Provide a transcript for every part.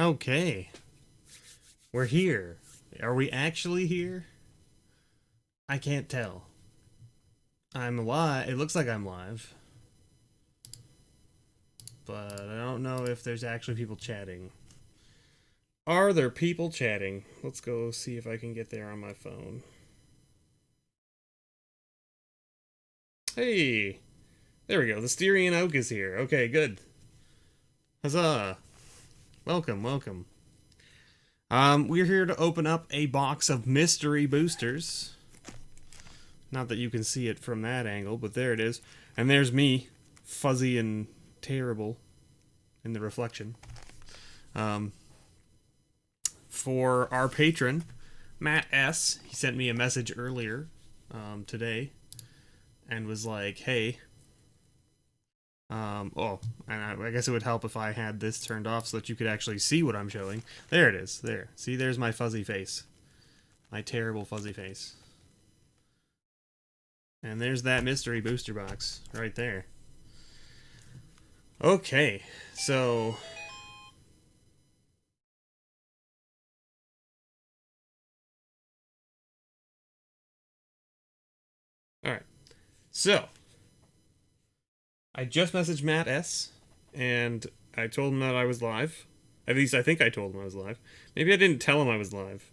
Okay, we're here. Are we actually here? I can't tell. I'm live. It looks like I'm live. But I don't know if there's actually people chatting. Are there people chatting? Let's go see if I can get there on my phone. Hey! There we go. The Styrian Oak is here. Okay, good. Huzzah! Welcome, welcome. We're here to open up a box of mystery boosters. Not that you can see it from that angle, but there it is. And there's me, fuzzy and terrible in the reflection. For our patron, Matt S., he sent me a message earlier today and was like, hey, and I guess it would help if I had this turned off so that you could actually see what I'm showing. There it is. There. See, there's my fuzzy face. My terrible fuzzy face. And there's that mystery booster box right there. Okay, so... Alright, so... I just messaged Matt S., and I told him that I was live. At least I think I told him I was live. Maybe I didn't tell him I was live.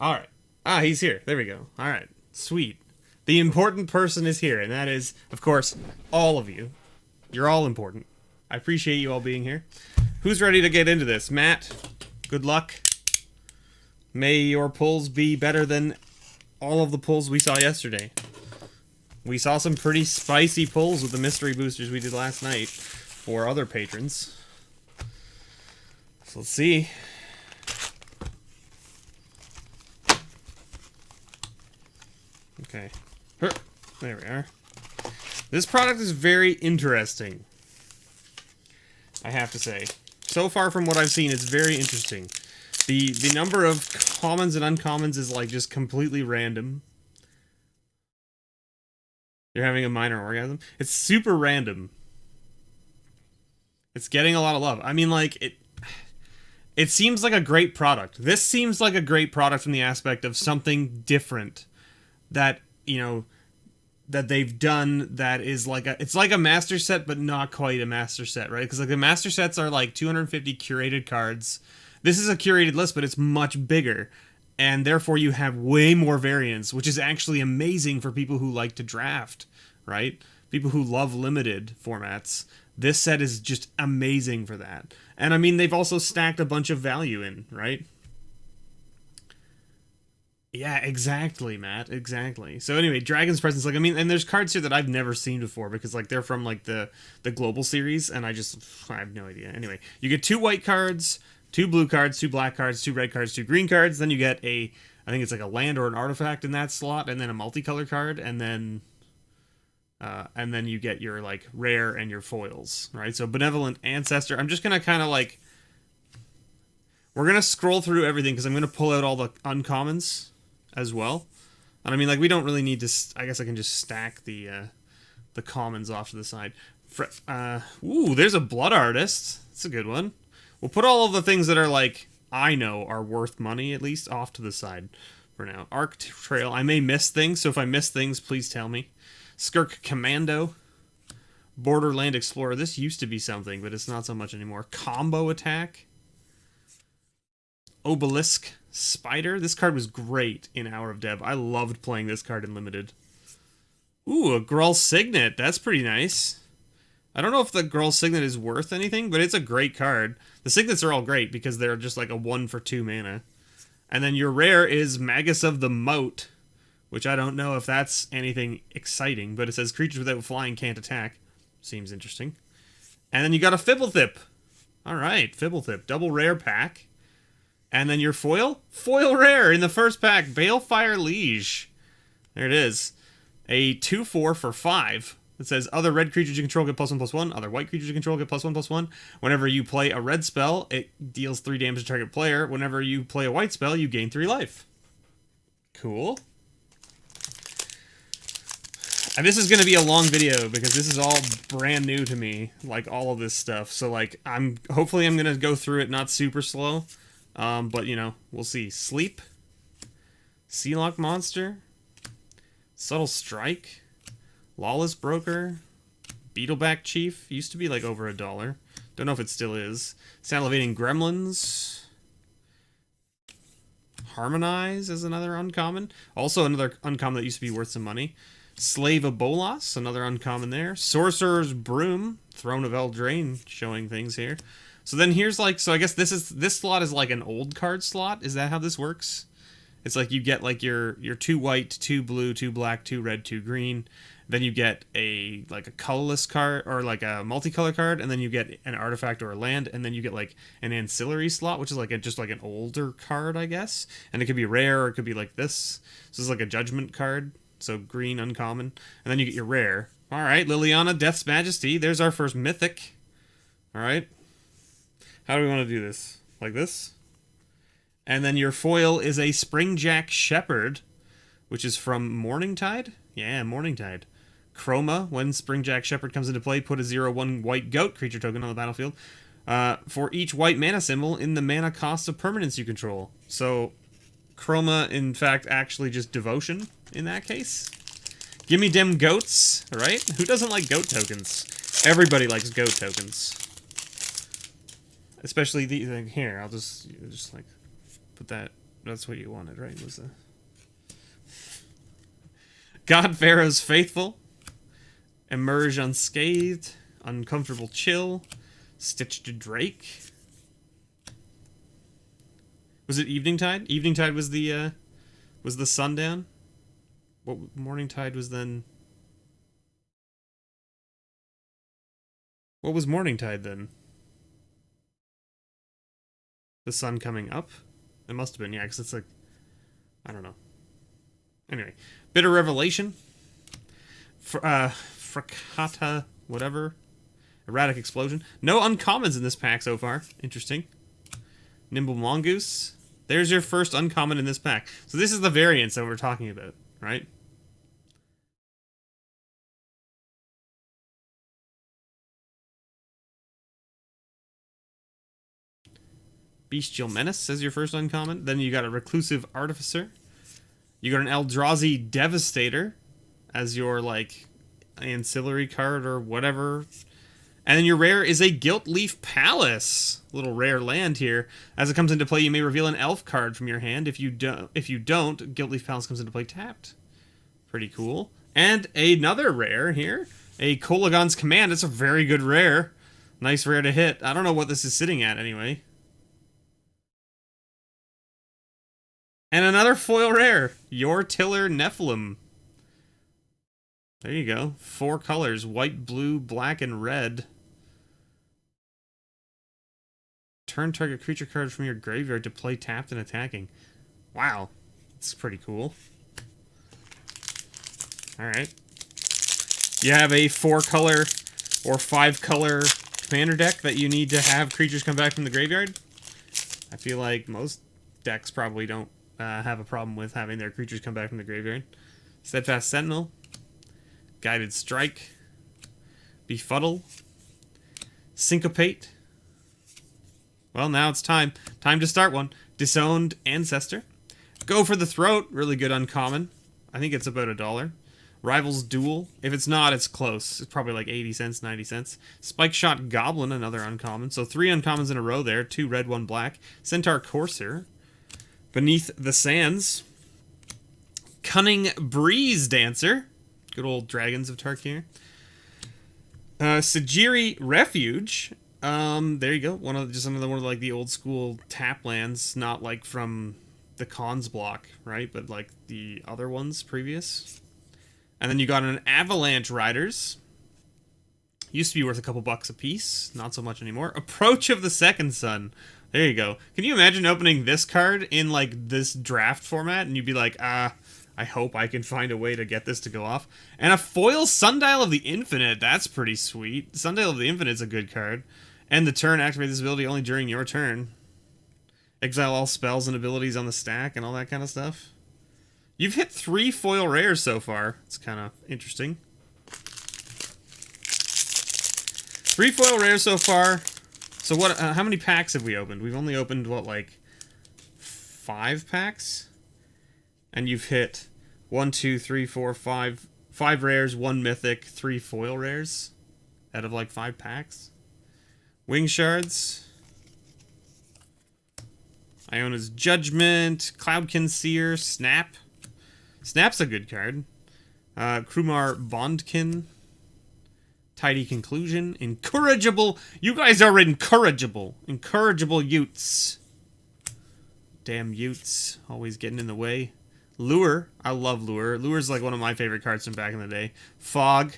Alright. Ah, he's here. There we go. Alright. Sweet. The important person is here, and that is, of course, all of you. You're all important. I appreciate you all being here. Who's ready to get into this? Matt, good luck. May your pulls be better than all of the pulls we saw yesterday. We saw some pretty spicy pulls with the mystery boosters we did last night for other patrons. So let's see. Okay. There we are. This product is very interesting, I have to say. So far from what I've seen, it's very interesting. The number of commons and uncommons is like just completely random. You're having a minor orgasm? It's super random. It's getting a lot of love. I mean, like, it seems like a great product. This seems like a great product from the aspect of something different that, you know, that they've done that is like it's like a master set, but not quite a master set, right? Because like the master sets are like 250 curated cards. This is a curated list, but it's much bigger, and therefore you have way more variants, which is actually amazing for people who like to draft, right? People who love limited formats. This set is just amazing for that. And I mean, they've also stacked a bunch of value in, right? Yeah, exactly, Matt. Exactly. So anyway, Dragon's Presence, like, I mean, and there's cards here that I've never seen before because like they're from like the global series, and I have no idea. Anyway, you get 2 white cards, 2 blue cards, 2 black cards, 2 red cards, 2 green cards. Then you get I think it's like a land or an artifact in that slot, and then a multicolor card, and then you get your like rare and your foils, right? So Benevolent Ancestor. I'm just gonna kind of like, we're gonna scroll through everything because I'm gonna pull out all the uncommons as well. And I mean, like, we don't really need to... I guess I can just stack the commons off to the side. Ooh, there's a Blood Artist. That's a good one. We'll put all of the things that are, like, I know are worth money, at least, off to the side for now. Arc Trail. I may miss things, so if I miss things, please tell me. Skirk Commando. Borderland Explorer. This used to be something, but it's not so much anymore. Combo Attack. Obelisk Spider. This card was great in Hour of Deb. I loved playing this card in Limited. Ooh, a Gruul Signet. That's pretty nice. I don't know if the Gruul Signet is worth anything, but it's a great card. The Signets are all great because they're just like a 1 for 2 mana. And then your rare is Magus of the Moat, which I don't know if that's anything exciting, but it says creatures without flying can't attack. Seems interesting. And then you got a Fibblethip. Alright, Fibblethip. Double rare pack. And then your foil? Foil rare in the first pack. Balefire Liege. There it is. A 2/4 for 5. It says, other red creatures you control get +1/+1. Other white creatures you control get +1/+1. Whenever you play a red spell, it deals 3 damage to target player. Whenever you play a white spell, you gain 3 life. Cool. And this is going to be a long video because this is all brand new to me, like all of this stuff. So like hopefully I'm going to go through it not super slow. But you know, we'll see. Sleep, Sealock Monster, Subtle Strike, Lawless Broker, Beetleback Chief, used to be like over $1. Don't know if it still is. Salivating Gremlins. Harmonize is another uncommon. Also another uncommon that used to be worth some money. Slave of Bolas, another uncommon there. Sorcerer's Broom, Throne of Eldraine, showing things here. So then here's like, so I guess this slot is like an old card slot. Is that how this works? It's like you get like your 2 white, 2 blue, 2 black, 2 red, 2 green. Then you get a colorless card or like a multicolor card, and then you get an artifact or a land, and then you get like an ancillary slot, which is like just like an older card, I guess. And it could be rare or it could be like this. So it's like a judgment card. So green, uncommon. And then you get your rare. Alright, Liliana, Death's Majesty. There's our first mythic. Alright. How do we want to do this? Like this? And then your foil is a Springjack Shepherd, which is from Morningtide? Yeah, Morningtide. Chroma, when Springjack Shepherd comes into play, put a 0/1 white goat creature token on the battlefield for each white mana symbol in the mana cost of permanents you control. So, Chroma, in fact, actually just devotion in that case. Give me dem goats, right? Who doesn't like goat tokens? Everybody likes goat tokens. Especially these, like, here, I'll just like, put that, that's what you wanted, right? Was the God Pharaoh's Faithful, Emerge Unscathed, Uncomfortable Chill, Stitched Drake. Was it Eveningtide? Eveningtide was the sundown. What Morningtide was then? What was Morningtide then? The sun coming up? It must have been, yeah, because it's like, I don't know. Anyway, Bitter Revelation, Fracata, whatever, Erratic Explosion. No uncommons in this pack so far. Interesting. Nimble Mongoose. There's your first uncommon in this pack. So this is the variance that we're talking about, right? Bestial Menace as your first uncommon. Then you got a Reclusive Artificer. You got an Eldrazi Devastator as your, like, ancillary card or whatever. And then your rare is a Gilt Leaf Palace. Little rare land here. As it comes into play, you may reveal an elf card from your hand. If you don't, Gilt Leaf Palace comes into play tapped. Pretty cool. And another rare here. A Kolagon's Command. It's a very good rare. Nice rare to hit. I don't know what this is sitting at anyway. And another foil rare. Your Tiller Nephilim. There you go. 4 colors. White, blue, black, and red. Turn target creature card from your graveyard to play tapped and attacking. Wow. That's pretty cool. Alright. You have a 4-color or 5-color commander deck that you need to have creatures come back from the graveyard. I feel like most decks probably don't have a problem with having their creatures come back from the graveyard. Steadfast Sentinel. Guided Strike. Befuddle. Syncopate. Well, now it's time. Time to start one. Disowned Ancestor. Go for the Throat. Really good uncommon. I think it's about $1. Rivals Duel. If it's not, it's close. It's probably like 80 cents, 90 cents. Spike Shot Goblin, another uncommon. So 3 uncommons in a row there. 2 red, 1 black. Centaur Courser. Beneath the Sands. Cunning Breeze Dancer. Good old Dragons of Tarkir. Sajiri Refuge. There you go. Just another one of like the old school tap lands, not like from the Cons block, right? But like the other ones previous. And then you got an Avalanche Riders. Used to be worth a couple bucks a piece. Not so much anymore. Approach of the Second Sun. There you go. Can you imagine opening this card in like this draft format and you'd be like, I hope I can find a way to get this to go off. And a foil Sundial of the Infinite. That's pretty sweet. Sundial of the Infinite's a good card. And the turn, activate this ability only during your turn. Exile all spells and abilities on the stack and all that kind of stuff. You've hit 3 foil rares so far. It's kind of interesting. 3 foil rares so far. So what? How many packs have we opened? We've only opened, what, like 5 packs? And you've hit 1, 2, 3, 4, 5 rares, 1 mythic, 3 foil rares out of like 5 packs. Wing Shards. Iona's Judgment. Cloudkin Seer. Snap. Snap's a good card. Krumar Bondkin. Tidy Conclusion. Incorrigible. You guys are incorrigible. Incorrigible Utes. Damn Utes. Always getting in the way. Lure. I love Lure. Lure's like one of my favorite cards from back in the day. Fog.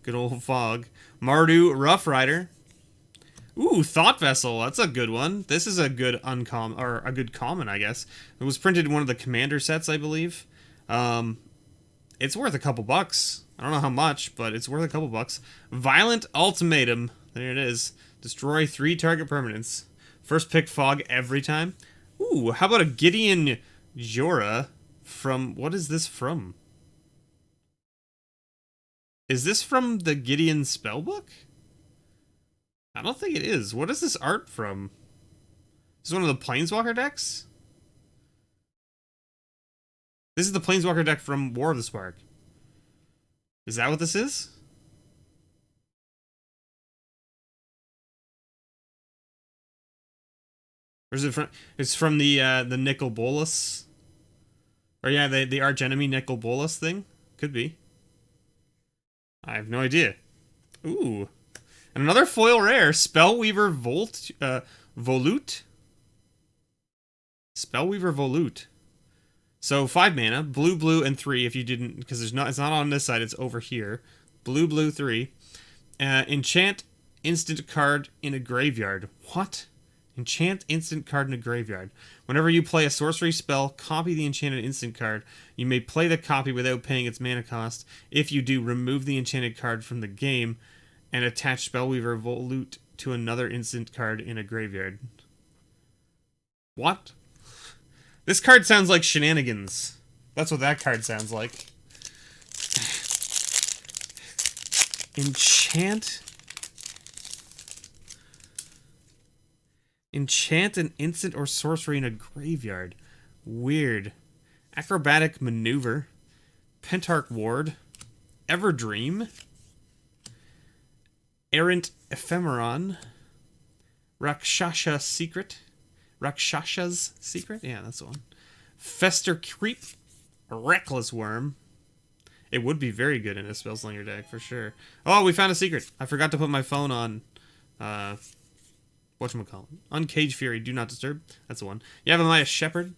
Good old Fog. Mardu Rough Rider. Ooh, Thought Vessel. That's a good one. This is a good uncommon, or a good common, I guess. It was printed in one of the Commander sets, I believe. It's worth a couple bucks. I don't know how much, but it's worth a couple bucks. Violent Ultimatum. There it is. Destroy 3 target permanents. First pick Fog every time. Ooh, how about a Gideon Jorah from... What is this from? Is this from the Gideon Spellbook? I don't think it is. What is this art from? Is this one of the Planeswalker decks? This is the Planeswalker deck from War of the Spark. Is that what this is? Or is it from... It's from the Nicol Bolas? Or yeah, the arch enemy Nicol Bolas thing? Could be. I have no idea. Ooh. And another foil rare, Spellweaver Volute. Spellweaver Volute. So 5 mana, blue, blue, and 3 if you didn't, because it's not on this side, it's over here. Blue, blue, 3. Enchant instant card in a graveyard. What? Enchant instant card in a graveyard. Whenever you play a sorcery spell, copy the enchanted instant card. You may play the copy without paying its mana cost. If you do, remove the enchanted card from the game and attach Spellweaver Volute to another instant card in a graveyard. What? This card sounds like shenanigans. That's what that card sounds like. Enchant an instant or sorcery in a graveyard. Weird. Acrobatic Maneuver. Pentarch Ward. Everdream. Errant Ephemeron. Rakshasha's Secret. Yeah, that's the one. Fester Creep. Reckless Worm. It would be very good in a Spellslinger deck, for sure. Oh, we found a secret. I forgot to put my phone on... whatchamacallit? Uncaged Fury, Do Not Disturb. That's the one. Yavimaya Shepherd.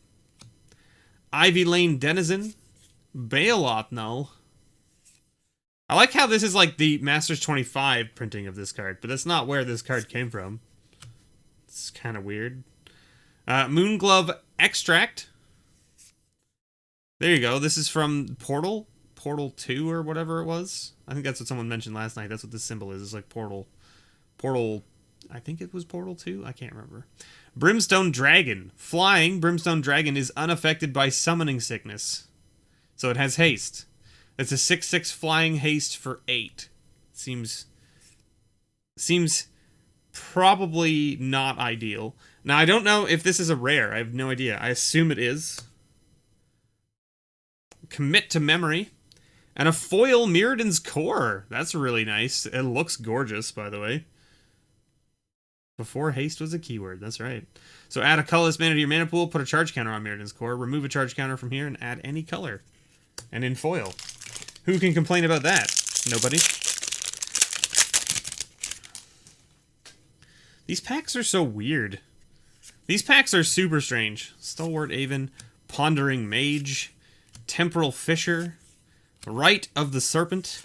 Ivy Lane Denizen. Bailout Null. I like how this is like the Masters 25 printing of this card, but that's not where this card came from. It's kind of weird. Moonglove Extract. There you go. This is from Portal 2 or whatever it was. I think that's what someone mentioned last night. That's what this symbol is. It's like Portal, I think it was Portal 2? I can't remember. Brimstone Dragon. Flying, Brimstone Dragon is unaffected by Summoning Sickness. So it has haste. It's a 6/6 flying haste for 8. Seems probably not ideal. Now, I don't know if this is a rare. I have no idea. I assume it is. Commit to Memory. And a foil Mirrodin's Core. That's really nice. It looks gorgeous, by the way. Before haste was a keyword. That's right. So add a colorless mana to your mana pool, put a charge counter on Mirrodin's Core, remove a charge counter from here, and add any color. And in foil. Who can complain about that? Nobody. These packs are so weird. These packs are super strange. Stalwart Aven, Pondering Mage, Temporal Fisher, Rite of the Serpent,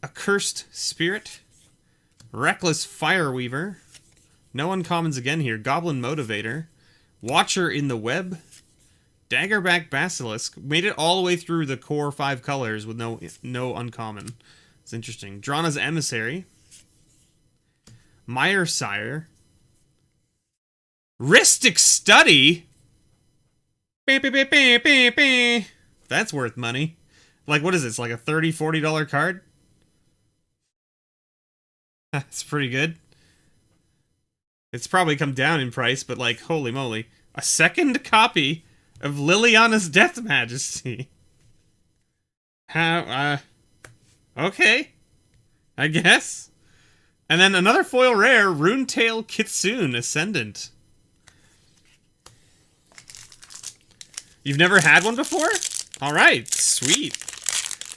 Accursed Spirit, Reckless Fireweaver, no uncommons again here, Goblin Motivator, Watcher in the Web, Daggerback Basilisk, made it all the way through the core 5 colors with no uncommon. It's interesting. Drana's Emissary, Mire Sire, Ristic Study. That's worth money. Like, what is this? Like a $30, $40 card? That's pretty good. It's probably come down in price, but like, holy moly. A second copy of Liliana's Death Majesty. How, okay. I guess. And then another foil rare, Runetail Kitsune Ascendant. You've never had one before? Alright, sweet.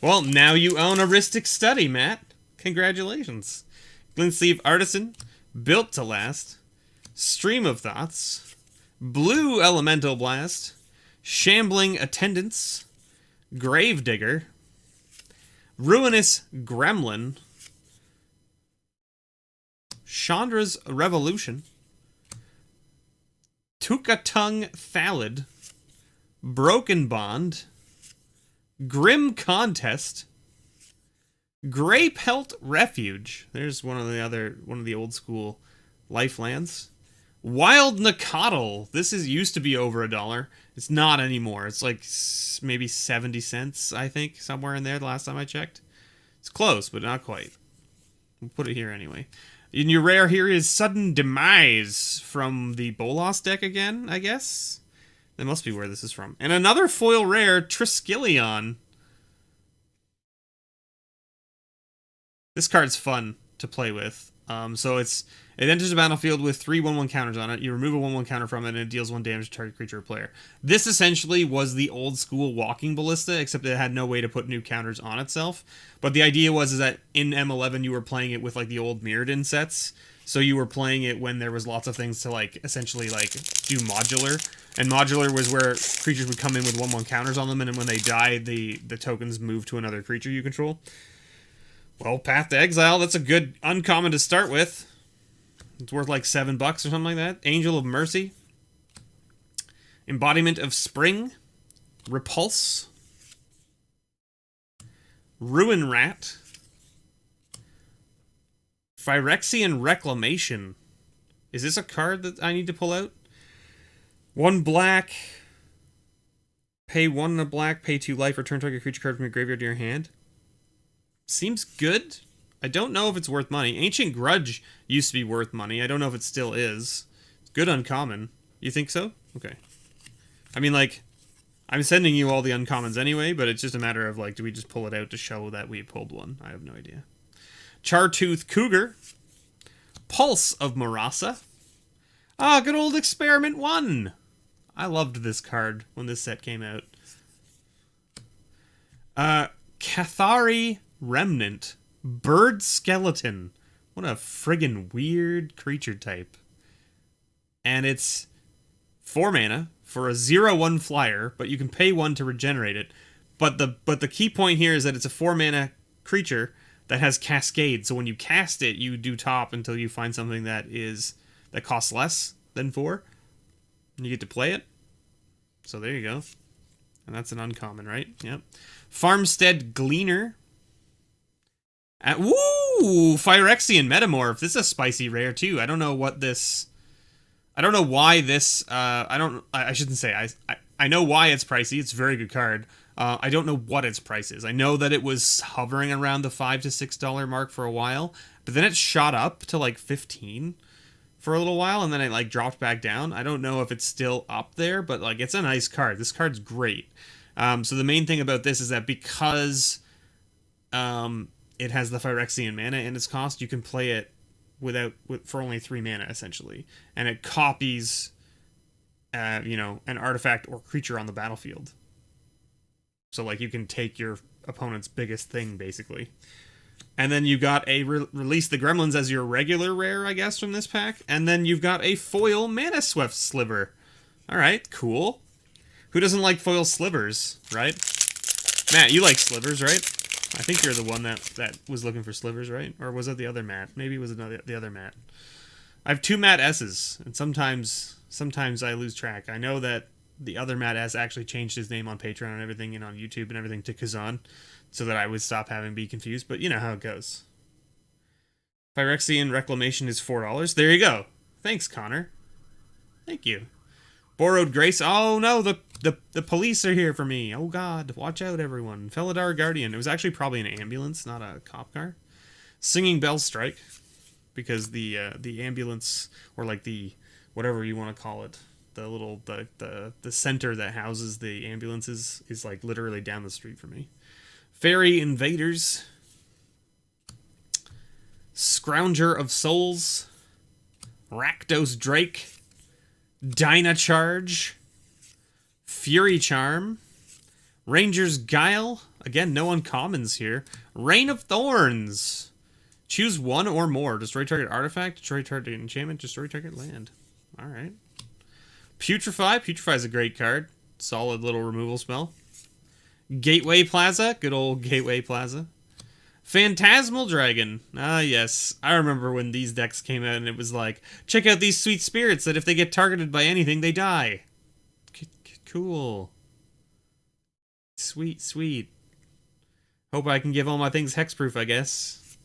Well, now you own a Ristic Study, Matt. Congratulations. Glintsleeve Artisan, Built to Last, Stream of Thoughts, Blue Elemental Blast, Shambling Attendants, Gravedigger, Ruinous Gremlin, Chandra's Revolution, Tukatung Thallid, Broken Bond, Grim Contest, Grey Pelt Refuge. There's one of the old school lifelands. Wild Nacatl. This used to be over $1. It's not anymore. It's like maybe 70 cents, I think, somewhere in there the last time I checked. It's close, but not quite. We'll put it here anyway. In your rare here is Sudden Demise from the Bolas deck again, I guess. That must be where this is from. And another foil rare, Triskelion. This card's fun to play with. So it enters the battlefield with 3 1/1 counters on it. You remove a 1/1 counter from it, and it deals 1 damage to target creature or player. This essentially was the old school Walking Ballista, except it had no way to put new counters on itself. But the idea is that in M11 you were playing it with like the old Mirrodin sets. So you were playing it when there was lots of things to like essentially like do modular. And modular was where creatures would come in with 1/1 counters on them, and then when they died, the tokens moved to another creature you control. Well, Path to Exile, that's a good uncommon to start with. It's worth like $7 or something like that. Angel of Mercy. Embodiment of Spring. Repulse. Ruin Rat. Phyrexian Reclamation. Is this a card that I need to pull out? 1 black. Pay 1 and a black, pay 2 life, return target creature card from your graveyard to your hand. Seems good. I don't know if it's worth money. Ancient Grudge used to be worth money. I don't know if it still is. It's good uncommon. You think so? Okay. I mean, like, I'm sending you all the uncommons anyway, but it's just a matter of, like, do we just pull it out to show that we pulled one? I have no idea. Chartooth Cougar. Pulse of Marasa. Ah, good old Experiment 1. I loved this card when this set came out. Cathari Remnant. Bird Skeleton. What a friggin' weird creature type. And it's 4 mana for a 0/1 flyer, but you can pay 1 to regenerate it. But the key point here is that it's a 4 mana creature that has Cascade. So when you cast it, you do top until you find something that costs less than 4. And you get to play it. So there you go. And that's an uncommon, right? Yep. Farmstead Gleaner. Woo! Phyrexian Metamorph. This is a spicy rare too. I don't know what this... I don't know why this... I shouldn't say. I know why it's pricey. It's a very good card. I don't know what its price is. I know that it was hovering around the $5 to $6 mark for a while, but then it shot up to like 15 for a little while, and then it like dropped back down. I don't know if it's still up there, but like it's a nice card. This card's great. So the main thing about this is that because it has the Phyrexian mana in its cost, you can play it for only 3 mana essentially, and it copies an artifact or creature on the battlefield. So like you can take your opponent's biggest thing basically. And then you got a release the Gremlins as your regular rare, I guess, from this pack. And then you've got a foil Mana Swift Sliver. All right, cool. Who doesn't like foil slivers, right? Matt, you like slivers, right? I think you're the one that was looking for slivers, right? Or was it the other Matt? Maybe it was the other Matt. I have 2 Matt S's, and sometimes I lose track. I know that the other Matt S actually changed his name on Patreon and everything, and on YouTube and everything to Kazan, so that I would stop having to be confused. But you know how it goes. Phyrexian Reclamation is $4. There you go. Thanks, Connor. Thank you. Borrowed Grace. Oh no, the police are here for me. Oh god, watch out everyone. Felidar Guardian. It was actually probably an ambulance, not a cop car. Singing Bell Strike, because the ambulance, or like the whatever you want to call it, the little the center that houses the ambulances is like literally down the street from me. Fairy Invaders. Scrounger of Souls. Rakdos Drake. Dyna Charge. Fury Charm. Ranger's Guile. Again, no uncommons here. Rain of Thorns. Choose one or more. Destroy target artifact, destroy target enchantment, destroy target land. Alright. Putrefy. Putrefy is a great card. Solid little removal spell. Gateway Plaza. Good old Gateway Plaza. Phantasmal Dragon. Ah, yes. I remember when these decks came out and it was like, check out these sweet spirits that if they get targeted by anything, they die. Cool. Sweet, sweet. Hope I can give all my things hexproof, I guess.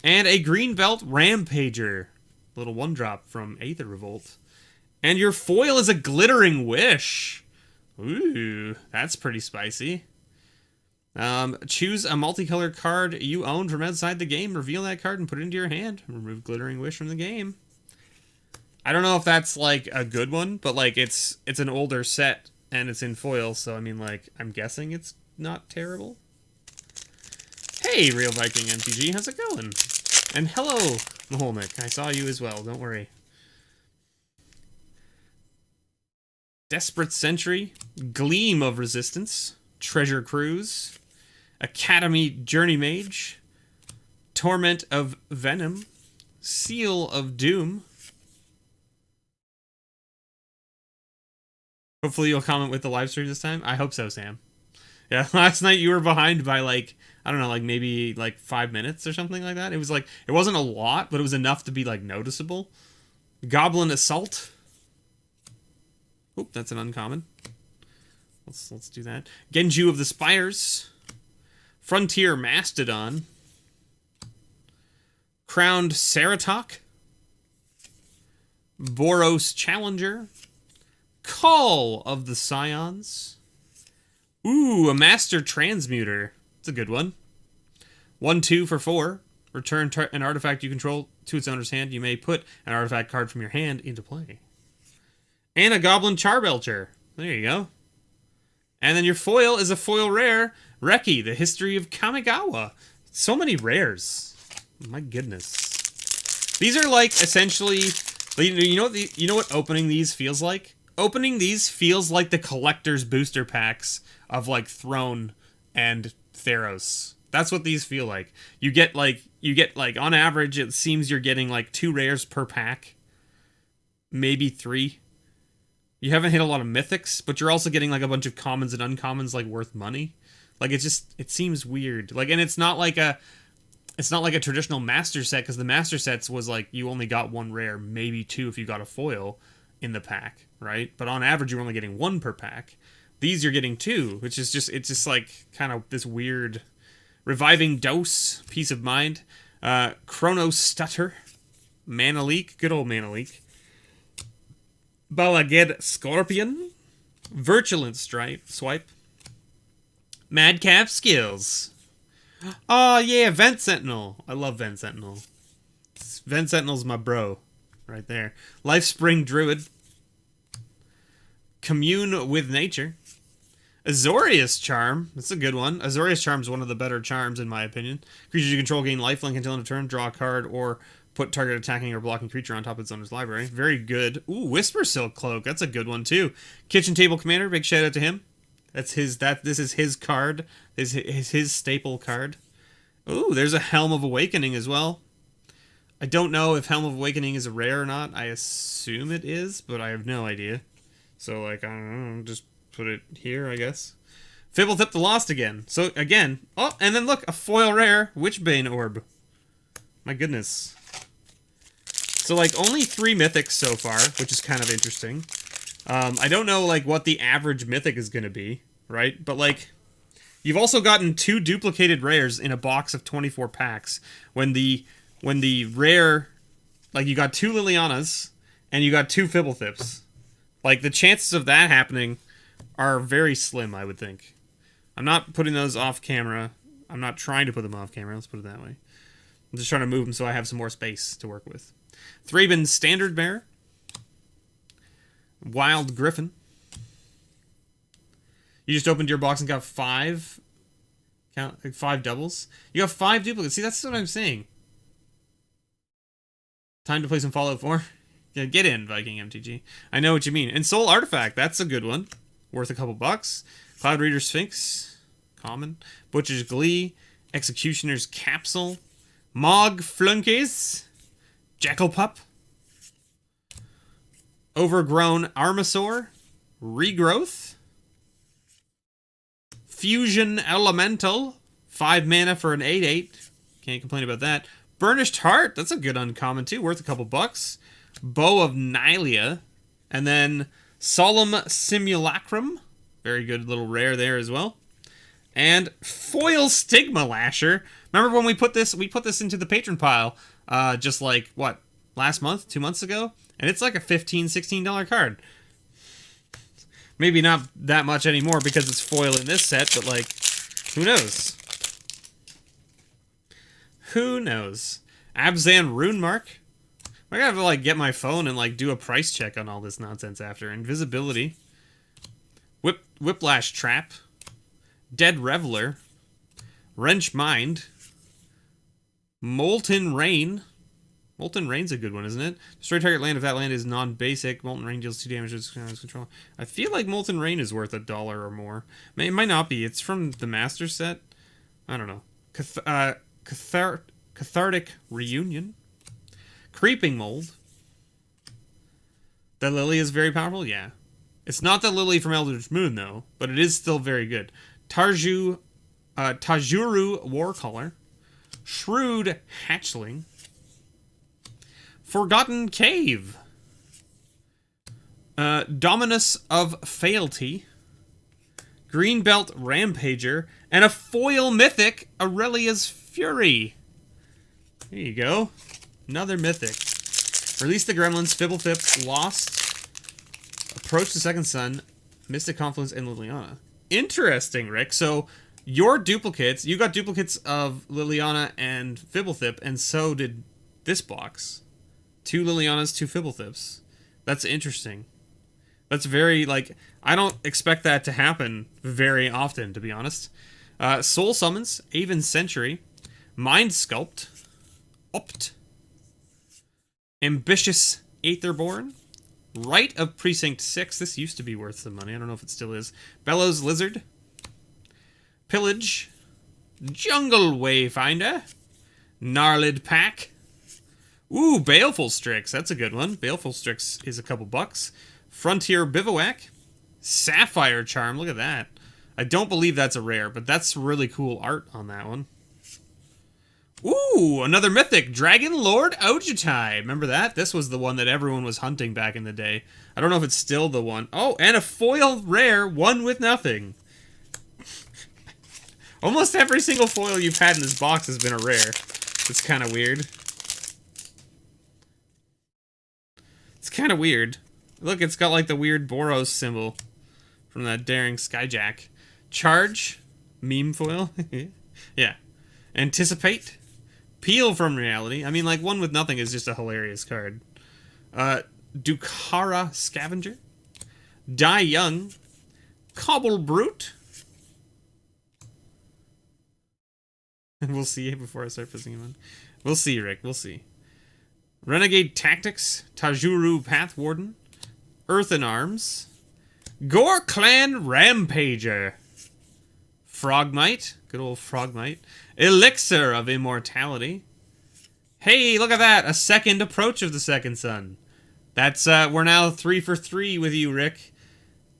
And a Greenbelt Rampager. Little 1-drop from Aether Revolt. And your foil is a Glittering Wish. Ooh, that's pretty spicy. Choose a multicolored card you own from outside the game, reveal that card, and put it into your hand. Remove Glittering Wish from the game. I don't know if that's, like, a good one, but, like, it's an older set, and it's in foil, so, I mean, like, I'm guessing it's not terrible. Hey, Real Viking MTG, how's it going? And hello, Maholnik, I saw you as well, don't worry. Desperate Sentry, Gleam of Resistance, Treasure Cruise, Academy Journey Mage, Torment of Venom, Seal of Doom. Hopefully you'll comment with the live stream this time. I hope so, Sam. Yeah, last night you were behind by like, I don't know, like maybe like 5 minutes or something like that. It was like, it wasn't a lot, but it was enough to be like noticeable. Goblin Assault. Oop, that's an uncommon. Let's do that. Genju of the Spires. Frontier Mastodon. Crowned Ceratok. Boros Challenger. Call of the Scions. Ooh, a Master Transmuter. It's a good one. 1/2 for 4. Return an artifact you control to its owner's hand. You may put an artifact card from your hand into play. And a Goblin Charbelcher. There you go. And then your foil is a foil rare, Reki, the History of Kamigawa. So many rares. My goodness. These are like essentially, you know what opening these feels like? Opening these feels like the collector's booster packs of like Throne and Theros. That's what these feel like. You get like on average it seems you're getting like 2 rares per pack. Maybe 3. You haven't hit a lot of mythics, but you're also getting like a bunch of commons and uncommons like worth money. Like it seems weird. Like, and it's not like a traditional master set, because the master sets was like you only got 1 rare, maybe 2 if you got a foil in the pack, right? But on average you're only getting 1 per pack. These you're getting 2, which is it's just like kind of this weird. Reviving Dose, Peace of Mind, Chrono Stutter, Mana Leak, good old Mana Leak. Balaged Scorpion, Virulent Swipe, Madcap Skills. Oh yeah, Vent Sentinel. I love Vent Sentinel. Vent Sentinel's my bro, right there. Lifespring Druid, Commune with Nature, Azorius Charm. That's a good one. Azorius Charm is one of the better charms in my opinion. Creatures you control gain lifelink until end of turn, draw a card, or put target attacking or blocking creature on top of its owner's library. Very good. Ooh, Whisper Silk Cloak. That's a good one too. Kitchen Table Commander. Big shout out to him. This is his card. This is his staple card. Ooh, there's a Helm of Awakening as well. I don't know if Helm of Awakening is a rare or not. I assume it is, but I have no idea. So like, I don't know, just put it here, I guess. Fibblethip the Lost again. So again, oh, and then look, a foil rare Witchbane Orb. My goodness. So like only 3 mythics so far, which is kind of interesting. I don't know like what the average mythic is going to be, right? But like, you've also gotten 2 duplicated rares in a box of 24 packs. When the rare, like you got 2 Lilianas and you got 2 Fibbletips. Like, the chances of that happening are very slim, I would think. I'm not putting those off camera. I'm not trying to put them off camera, let's put it that way. I'm just trying to move them so I have some more space to work with. Thraben Standard Bearer. Wild Griffin. You just opened your box and got 5 doubles. You got 5 duplicates. See, that's what I'm saying. Time to play some Fallout 4. Yeah, get in, Viking MTG. I know what you mean. And Soul Artifact, that's a good one. Worth a couple bucks. Cloud Reader Sphinx, common. Butcher's Glee, Executioner's Capsule, Mog Flunkies, Jackal Pup, Overgrown Armasaur, Regrowth, Fusion Elemental, 5 mana for an 8/8. Can't complain about that. Burnished Heart, that's a good uncommon too, worth a couple bucks. Bow of Nylea, and then Solemn Simulacrum, very good little rare there as well. And Foil Stigma Lasher. Remember when we put this into the Patron pile just like, what, last month, 2 months ago? And it's like a $15, $16 card. Maybe not that much anymore because it's foil in this set, but like, who knows? Who knows? Abzan Rune Mark. I gotta like get my phone and like do a price check on all this nonsense after. Invisibility. Whiplash Trap. Dead Reveler. Wrench Mind. Molten Rain. Molten Rain's a good one, isn't it? Destroy target land if that land is non-basic. Molten Rain deals 2 damage to its control. I feel like Molten Rain is worth $1 or more. It might not be. It's from the Master set. I don't know. Cathartic Reunion. Creeping Mold. The Lily is very powerful? Yeah. It's not the Lily from Eldritch Moon, though, but it is still very good. Tajuru Warcaller. Shrewd Hatchling. Forgotten Cave. Dominus of Fealty. Greenbelt Rampager. And a foil mythic, Aurelia's Fury. There you go. Another mythic. Release the Gremlins, Fibblethip, Lost, Approach the Second Sun, Mystic Confluence, and Liliana. Interesting, Rick. So, your duplicates, you got duplicates of Liliana and Fibblethip, and so did this box. 2 Lilianas, 2 Fibblethips. That's interesting. That's very, like, I don't expect that to happen very often, to be honest. Soul Summons, Aven Century, Mind Sculpt, Opt, Ambitious Aetherborn, Rite of Precinct 6. This used to be worth some money. I don't know if it still is. Bellows Lizard, Pillage, Jungle Wayfinder, Gnarlid Pack. Ooh, Baleful Strix. That's a good one. Baleful Strix is a couple bucks. Frontier Bivouac, Sapphire Charm. Look at that. I don't believe that's a rare, but that's really cool art on that one. Ooh, another mythic, Dragon Lord Ojutai. Remember that? This was the one that everyone was hunting back in the day. I don't know if it's still the one. Oh, and a foil rare, one with nothing. Almost every single foil you've had in this box has been a rare. It's kind of weird. It's kind of weird. Look, it's got like the weird Boros symbol from that Daring Skyjack. Charge, meme foil. Yeah. Anticipate. Peel from Reality. I mean, like, one with nothing is just a hilarious card. Dukara Scavenger. Die Young. Cobble Brute. We'll see before I start pissing him on. We'll see, Rick. We'll see. Renegade Tactics. Tajuru Pathwarden. Earthen Arms. Gore Clan Rampager. Frogmite. Good old Frogmite. Elixir of Immortality. Hey, look at that. A second Approach of the Second Sun. That's, we're now 3 for 3 with you, Rick.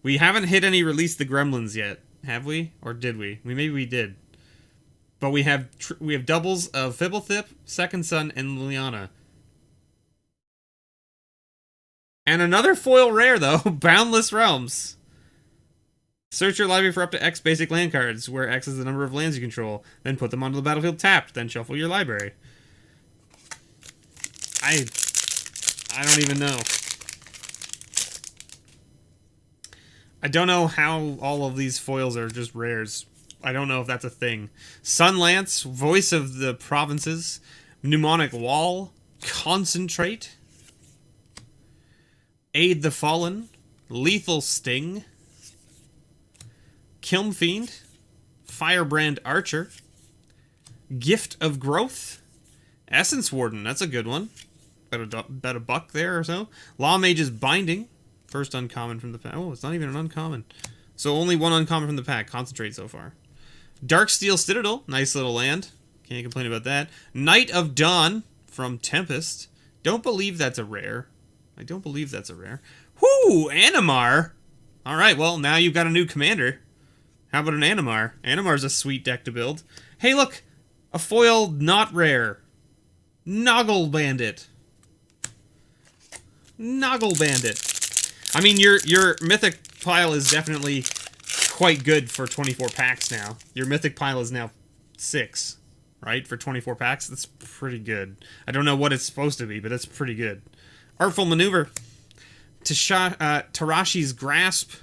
We haven't hit any Release the Gremlins yet, have we? Or did we? Maybe we did. But we have doubles of Fibblethip, Second Sun, and Liliana. And another foil rare, though. Boundless Realms. Search your library for up to X basic land cards, where X is the number of lands you control. Then put them onto the battlefield tapped. Then shuffle your library. I don't even know. I don't know how all of these foils are just rares. I don't know if that's a thing. Sunlance, Voice of the Provinces, Mnemonic Wall, Concentrate, Aid the Fallen, Lethal Sting, Kiln Fiend, Firebrand Archer, Gift of Growth, Essence Warden, that's a good one. About a buck there or so. Law Mage's Binding, first uncommon from the pack. Oh, it's not even an uncommon. So only one uncommon from the pack. Concentrate so far. Darksteel Citadel, nice little land. Can't complain about that. Knight of Dawn from Tempest. Don't believe that's a rare. I don't believe that's a rare. Whoo, Animar. All right, well, now you've got a new commander. How about an Animar? Animar's a sweet deck to build. Hey, look, a foil not rare. Noggle Bandit. Noggle Bandit. I mean, your mythic pile is definitely quite good for 24 packs now. Your mythic pile is now 6, right? For 24 packs, that's pretty good. I don't know what it's supposed to be, but that's pretty good. Artful Maneuver. Tarashi's Grasp.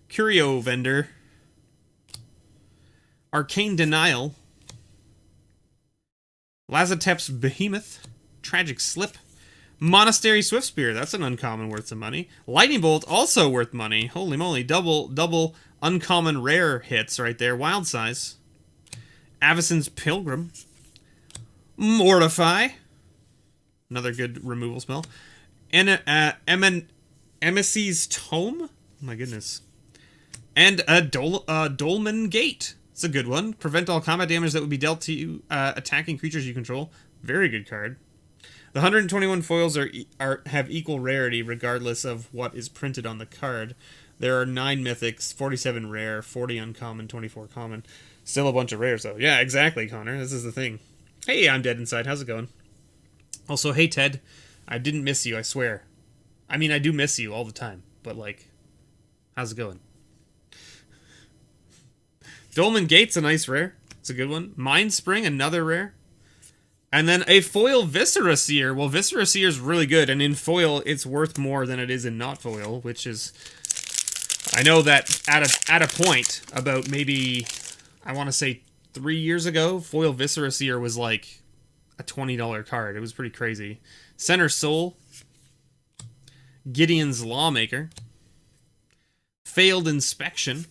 Curio Vendor. Arcane Denial. Lazatep's Behemoth. Tragic Slip. Monastery Swiftspear, that's an uncommon worth some money. Lightning Bolt, also worth money. Holy moly, double uncommon rare hits right there. Wild Size. Avacyn's Pilgrim. Mortify. Another good removal spell. And Emissy's Tome? Oh my goodness. And a Dolmen Gate. It's a good one. Prevent all combat damage that would be dealt to you, attacking creatures you control. Very good card. The 121 foils have equal rarity regardless of what is printed on the card. There are 9 mythics, 47 rare, 40 uncommon, 24 common. Still a bunch of rares, though. Yeah, exactly, Connor. This is the thing. Hey, I'm Dead Inside. How's it going? Also, hey, Ted. I didn't miss you, I swear. I mean, I do miss you all the time. But, like, how's it going? Dolmen Gate's a nice rare. It's a good one. Mind Spring, another rare. And then a foil Viscera Seer. Well, Viscera Seer's really good, and in foil, it's worth more than it is in not foil, which is... I know that at a point, about maybe, I want to say 3 years ago, foil Viscera Seer was like a $20 card. It was pretty crazy. Center Soul. Gideon's Lawmaker. Failed Inspection.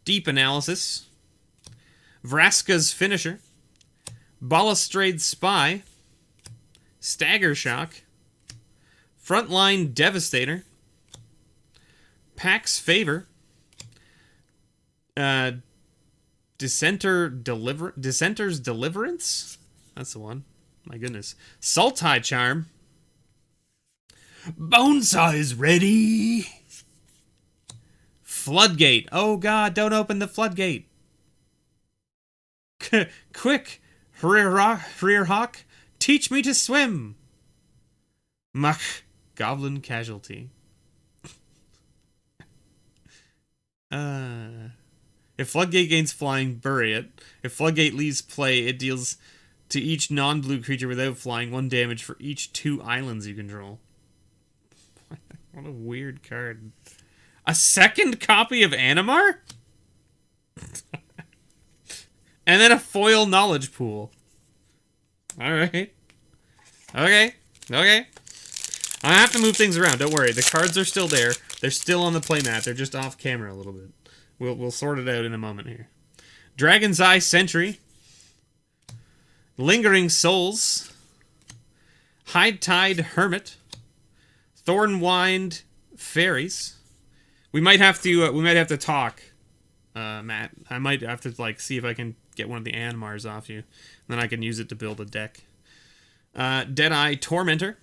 Deep Analysis. Vraska's Finisher. Balustrade Spy. Stagger Shock. Frontline Devastator. Pax Favor. Dissenter's Deliverance? That's the one. My goodness. Sultai Charm. Bonsai's ready. Floodgate. Oh god, don't open the floodgate. Quick, Rear Hawk, teach me to swim. Mach, Goblin Casualty. If Floodgate gains flying, bury it. If Floodgate leaves play, it deals to each non-blue creature without flying 1 damage for each 2 islands you control. What a weird card. A second copy of Animar? And then a foil Knowledge Pool. Alright. Okay. I have to move things around, don't worry. The cards are still there. They're still on the playmat. They're just off camera a little bit. We'll sort it out in a moment here. Dragon's Eye Sentry. Lingering Souls. Hide Tide Hermit. Thornwind Fairies. We might have to talk, Matt. I might have to see if I can get one of the Animars off you. And then I can use it to build a deck. Deadeye Tormentor.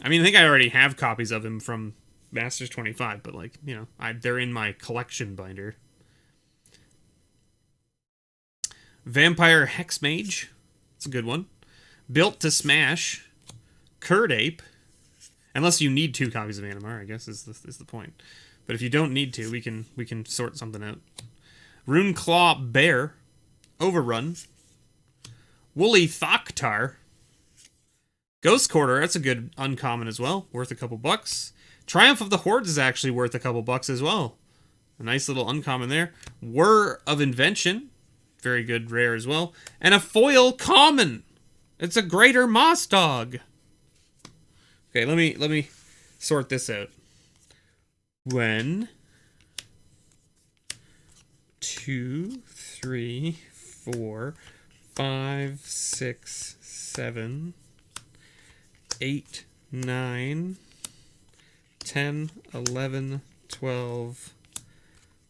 I mean, I think I already have copies of him from Masters 25, but they're in my collection binder. Vampire Hexmage. That's a good one. Built to Smash. Curd Ape. Unless you need 2 copies of Animar, I guess is the point. But if you don't need to, we can sort something out. Runeclaw Bear. Overrun. Woolly Thoktar. Ghost Quarter, that's a good uncommon as well. Worth a couple bucks. Triumph of the Hordes is actually worth a couple bucks as well. A nice little uncommon there. Whir of Invention. Very good rare as well. And a foil common. It's a Greater Moss Dog. Okay, let me sort this out. 1, 2, 3, 4, 5, 6, 7, 8, 9, 10, 11, 12,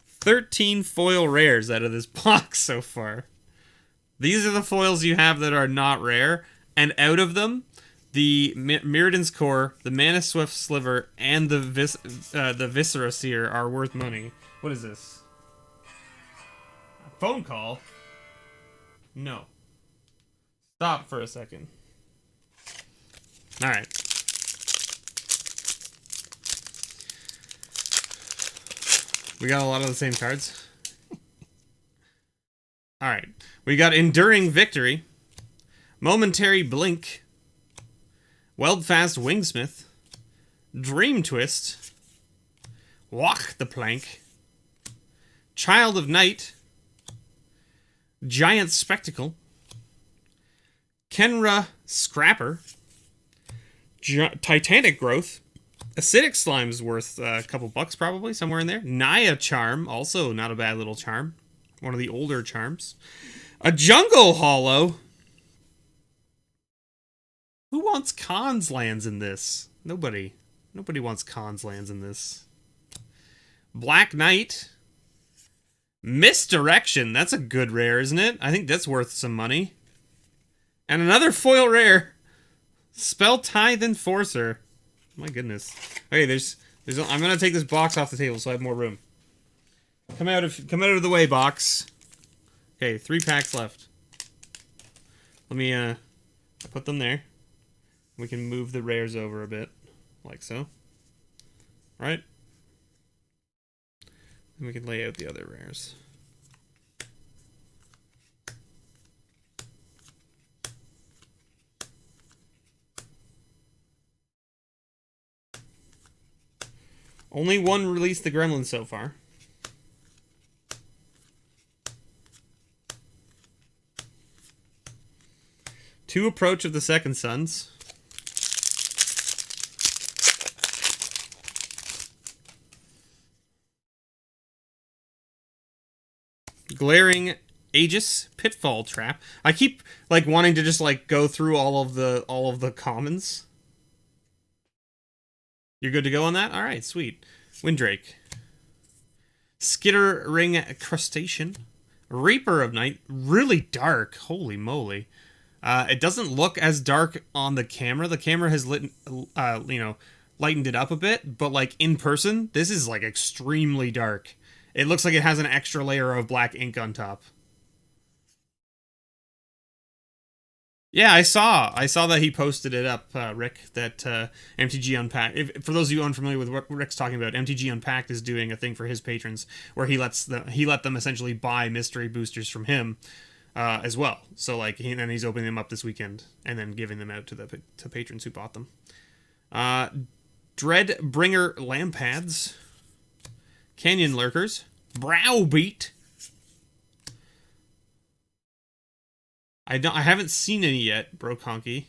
13 foil rares out of this box so far. These are the foils you have that are not rare, and out of them, the Mirrodin's Core, the Mana Swift Sliver, and the Viscera Seer are worth money. What is this? A phone call? No. Stop for a second. Alright. We got a lot of the same cards. Alright. We got Enduring Victory, Momentary Blink, Weldfast Wingsmith, Dream Twist, Walk the Plank, Child of Night, Giant Spectacle, Kenra Scrapper, Titanic Growth, Acidic Slime is worth a couple bucks probably, somewhere in there. Naya Charm, also not a bad little charm. One of the older charms. A Jungle Hollow. Who wants Khans lands in this? Nobody. Nobody wants Khans lands in this. Black Knight. Misdirection. That's a good rare, isn't it? I think that's worth some money. And another foil rare. Spell Tithe Enforcer. My goodness. Okay, I'm gonna take this box off the table so I have more room. Come out of the way, box. Okay, 3 packs left. Let me put them there. We can move the rares over a bit, like so. Right? And we can lay out the other rares. Only one released the Gremlins so far. Two Approach of the Second Sons. Glaring Aegis Pitfall Trap. I keep like wanting to just like go through all of the commons. You're good to go on that? Alright, sweet. Windrake. Skitter Ring Crustacean. Reaper of Night. Really dark. Holy moly. It doesn't look as dark on the camera. The camera has lightened it up a bit, but like in person, this is like extremely dark. It looks like it has an extra layer of black ink on top. Yeah, I saw that he posted it up, Rick, that MTG Unpacked. For those of you unfamiliar with what Rick's talking about, MTG Unpacked is doing a thing for his patrons where he let them essentially buy mystery boosters from him as well. So like, he's opening them up this weekend and then giving them out to patrons who bought them. Dreadbringer Lampads, Canyon Lurkers, Browbeat. I haven't seen any yet, Bro Conky.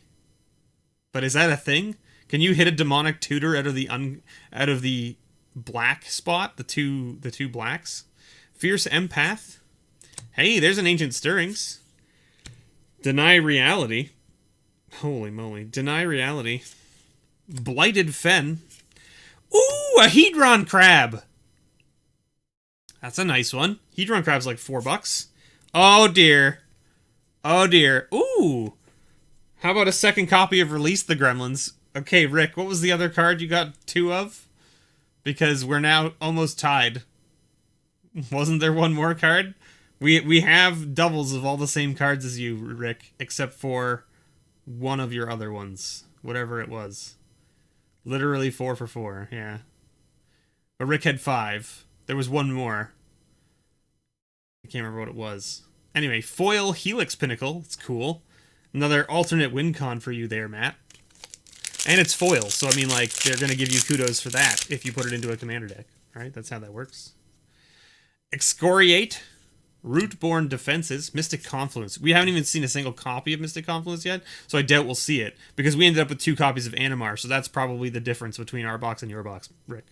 But is that a thing? Can you hit a demonic tutor out of the black spot? The two blacks? Fierce Empath. Hey, there's an Ancient Stirrings. Deny Reality. Holy moly. Deny Reality. Blighted Fen. Ooh, a Hedron Crab. That's a nice one. Hedron Crab's like $4. Oh dear. Oh dear. Ooh. How about a second copy of Release the Gremlins? Okay, Rick, what was the other card you got 2 of? Because we're now almost tied. Wasn't there one more card? We have doubles of all the same cards as you, Rick, except for one of your other ones. Whatever it was. Literally 4 for 4, yeah. But Rick had 5. There was one more. I can't remember what it was. Anyway, foil Helix Pinnacle. It's cool. Another alternate win con for you there, Matt. And it's foil, so I mean, like, they're going to give you kudos for that if you put it into a commander deck. All right, that's how that works. Excoriate, Rootborn Defenses, Mystic Confluence. We haven't even seen a single copy of Mystic Confluence yet, so I doubt we'll see it, because we ended up with 2 copies of Animar, so that's probably the difference between our box and your box, Rick.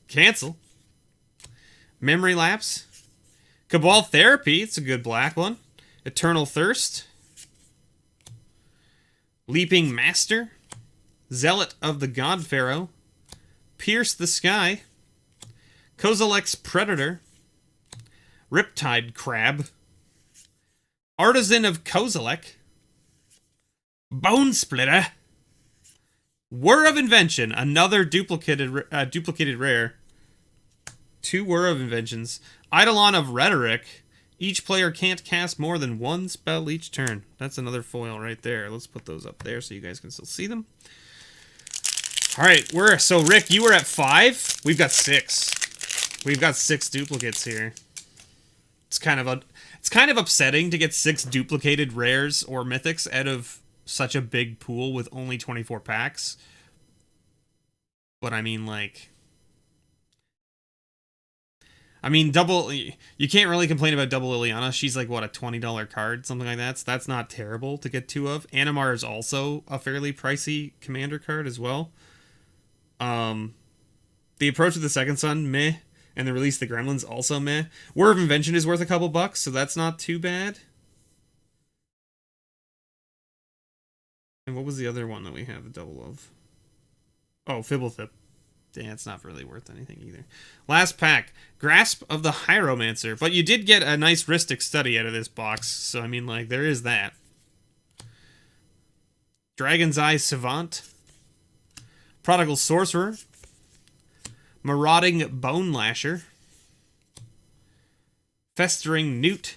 Cancel. Memory Lapse. Cabal Therapy, it's a good black one. Eternal Thirst. Leaping Master. Zealot of the God Pharaoh. Pierce the Sky. Kozilek's Predator. Riptide Crab. Artisan of Kozilek. Bone Splitter. Whir of Invention, another duplicated rare. 2 Whir of Inventions. Eidolon of Rhetoric. Each player can't cast more than 1 spell each turn. That's another foil right there. Let's put those up there so you guys can still see them. All right, so Rick, you were at 5. We've got 6. We've got 6 duplicates here. It's kind of upsetting to get 6 duplicated rares or mythics out of such a big pool with only 24 packs. But I mean, like, you can't really complain about double Liliana. She's like, what, a $20 card? Something like that. So that's not terrible to get 2 of. Animar is also a fairly pricey commander card as well. The Approach of the Second Sun, meh. And the Release of the Gremlins, also meh. Whir of Invention is worth a couple bucks, so that's not too bad. And what was the other one that we have the double of? Oh, Fibblethip. Yeah, it's not really worth anything either. Last pack. Grasp of the Hieromancer. But you did get a nice Rhystic Study out of this box. So, I mean, like, there is that. Dragon's Eye Savant. Prodigal Sorcerer. Marauding Bone Lasher. Festering Newt.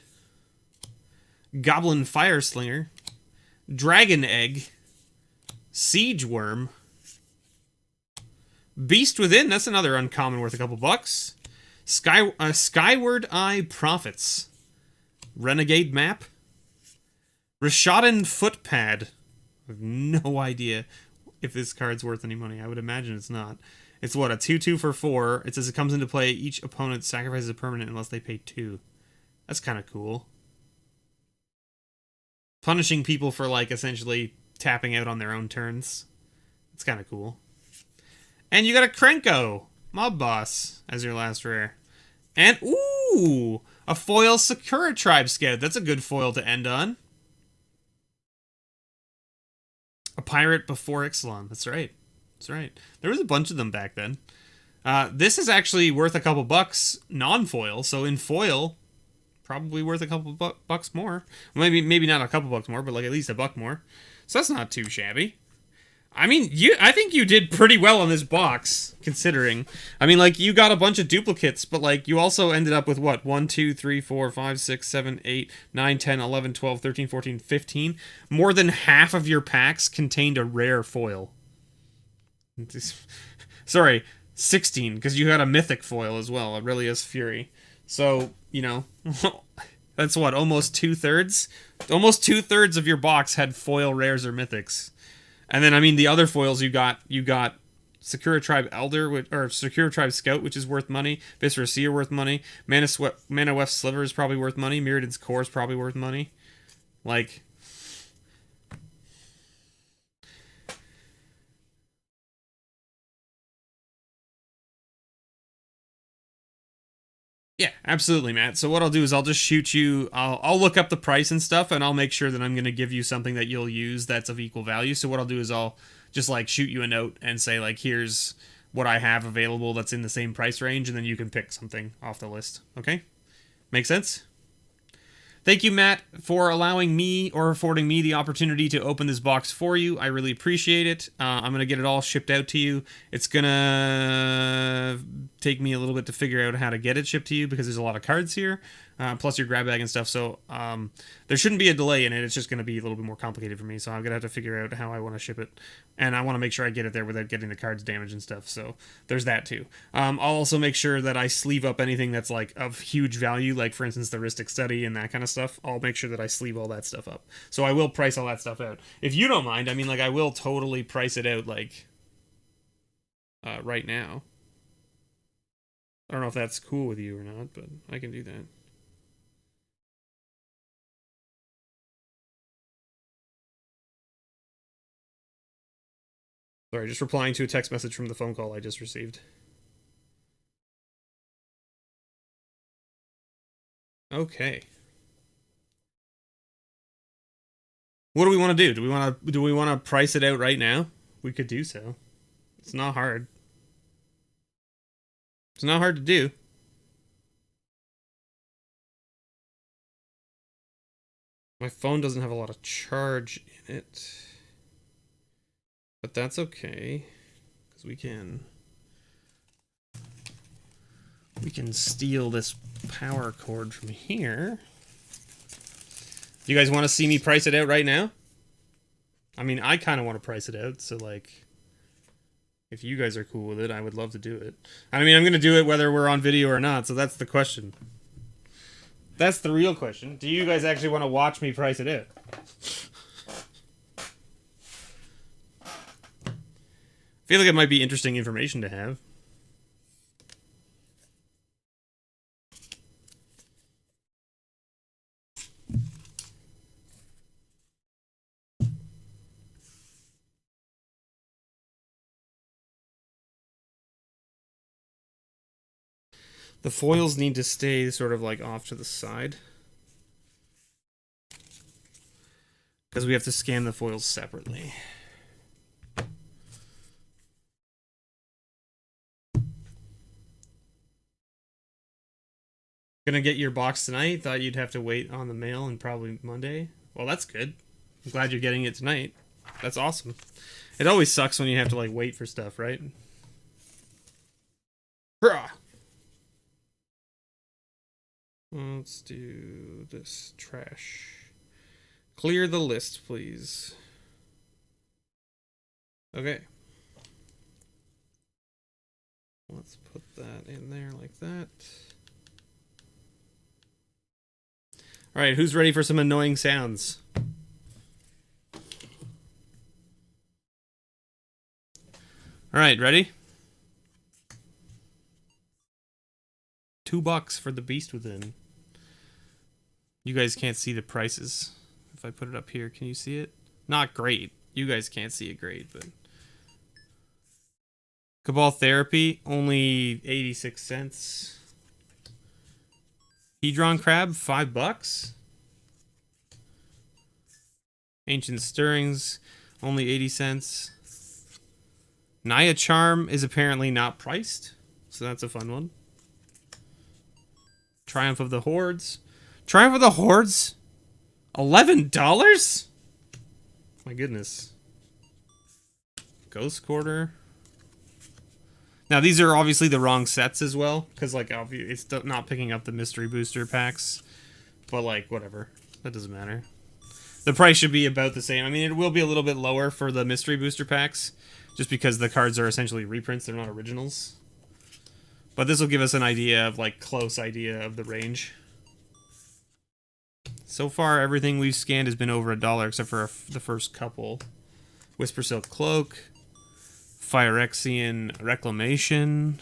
Goblin Fireslinger. Dragon Egg. Siege Worm. Beast Within, that's another uncommon worth a couple bucks. Skyward Eye Prophets. Renegade Map. Rishadan Footpad. I have no idea if this card's worth any money. I would imagine it's not. It's what, a 2/2 for 4. It says it comes into play, each opponent sacrifices a permanent unless they pay 2. That's kind of cool. Punishing people for, like, essentially tapping out on their own turns. It's kind of cool. And you got a Krenko, Mob Boss, as your last rare. And, ooh, a foil Sakura Tribe Scout. That's a good foil to end on. A Pirate Before Ixalan. That's right. That's right. There was a bunch of them back then. This is actually worth a couple bucks non-foil. So in foil, probably worth a couple bucks more. Maybe not a couple bucks more, but like at least a buck more. So that's not too shabby. I mean, I think you did pretty well on this box, considering. I mean, like, you got a bunch of duplicates, but, like, you also ended up with, what, 1, 2, 3, 4, 5, 6, 7, 8, 9, 10, 11, 12, 13, 14, 15. More than half of your packs contained a rare foil. Sorry, 16, because you got a mythic foil as well, Aurelia's Fury. So, you know, that's what, almost 2/3? Almost 2/3 of your box had foil rares or mythics. And then, I mean, the other foils you got Sakura Tribe Elder, or Sakura Tribe Scout, which is worth money. Viscera Seer worth money. Mana Weft Sliver is probably worth money. Mirrodin's Core is probably worth money. Like, yeah, absolutely, Matt. So what I'll do is I'll just shoot you, I'll look up the price and stuff, and I'll make sure that I'm going to give you something that you'll use that's of equal value. So what I'll do is I'll just, like, shoot you a note and say, like, here's what I have available that's in the same price range, and then you can pick something off the list. Okay? Make sense? Thank you, Matt, for allowing me or affording me the opportunity to open this box for you. I really appreciate it. I'm going to get it all shipped out to you. It's going to take me a little bit to figure out how to get it shipped to you because there's a lot of cards here. plus your grab bag and stuff. So there shouldn't be a delay in it. It's just going to be a little bit more complicated for me. So I'm going to have to figure out how I want to ship it. And I want to make sure I get it there without getting the cards damaged and stuff. So there's that too. I'll also make sure that I sleeve up anything that's like of huge value, like for instance the Ristic Study and that kind of stuff. I'll make sure that I sleeve all that stuff up. So I will price all that stuff out. If you don't mind, I mean, like I will totally price it out like right now. I don't know if that's cool with you or not, but I can do that. Sorry, just replying to a text message from the phone call I just received. Okay. What do we want to do? Do we want to price it out right now? We could do so. It's not hard. It's not hard to do. My phone doesn't have a lot of charge in it. But that's okay. Because we can steal this power cord from here. Do you guys want to see me price it out right now? I mean, I kind of want to price it out, so like, if you guys are cool with it, I would love to do it. I mean, I'm going to do it whether we're on video or not, so that's the question. That's the real question. Do you guys actually want to watch me price it out? I feel like it might be interesting information to have. The foils need to stay sort of like off to the side, because we have to scan the foils separately. Gonna get your box tonight? Thought you'd have to wait on the mail and probably Monday. Well, that's good. I'm glad you're getting it tonight. That's awesome. It always sucks when you have to like wait for stuff, right? Hurrah! Let's do this trash. Clear the list, please. Okay. Let's put that in there like that. All right, who's ready for some annoying sounds? All right, ready? $2 for the Beast Within. You guys can't see the prices. If I put it up here, can you see it? Not great. You guys can't see it great, but... Cabal Therapy, only 86 cents. Hedron Crab, $5. Ancient Stirrings, only 80 cents. Naya Charm is apparently not priced, so that's a fun one. Triumph of the Hordes. Triumph of the Hordes? $11? My goodness. Ghost Quarter. Now, these are obviously the wrong sets as well, because, like, it's not picking up the mystery booster packs. But, like, whatever. That doesn't matter. The price should be about the same. I mean, it will be a little bit lower for the mystery booster packs, just because the cards are essentially reprints. They're not originals. But this will give us an idea of, like, close idea of the range. So far, everything we've scanned has been over $1, except for the first couple. Whisper Silk Cloak. Phyrexian Reclamation.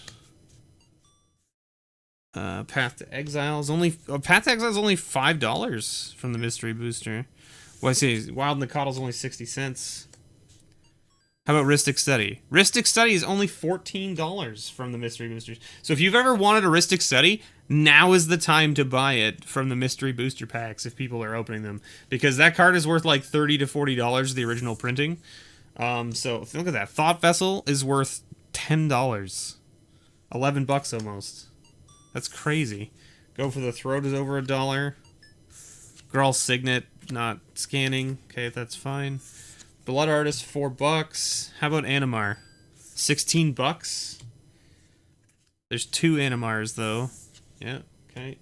Path to Exile is only... Path to Exile is only $5 from the mystery booster. Well, I see, Wild Nicottle is only 60 cents. How about Ristic Study? Ristic Study is only $14 from the mystery boosters. So if you've ever wanted a Ristic Study, now is the time to buy it from the mystery booster packs if people are opening them. Because that card is worth like $30 to $40, the original printing. So look at that. Thought Vessel is worth $10. $11 almost. That's crazy. Go for the Throat is over $1. Gral's Signet, not scanning. Okay, that's fine. Blood Artist, $4. How about Animar? $16. There's 2 Animars, though. Yeah, okay.